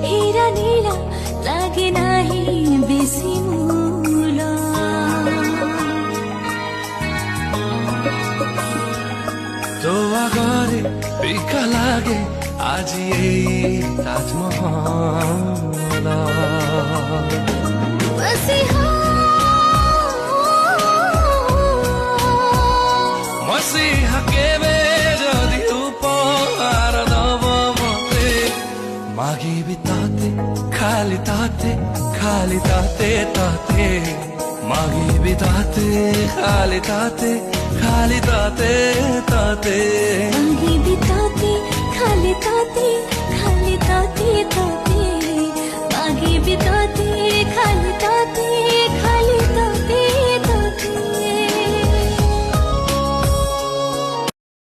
হীরা নীলা লাগে নাহি বেশি মূল। তো আগরে পিকা লাগে আজি এই তাজমহল। মসিহা কেবে যদি উপহার দব মতে, মাগিবি তাতে খালি তাতে, খালি তাতে তাতে, মাগিবি তাতে খালি তাতে, খালি তাতে তাতে।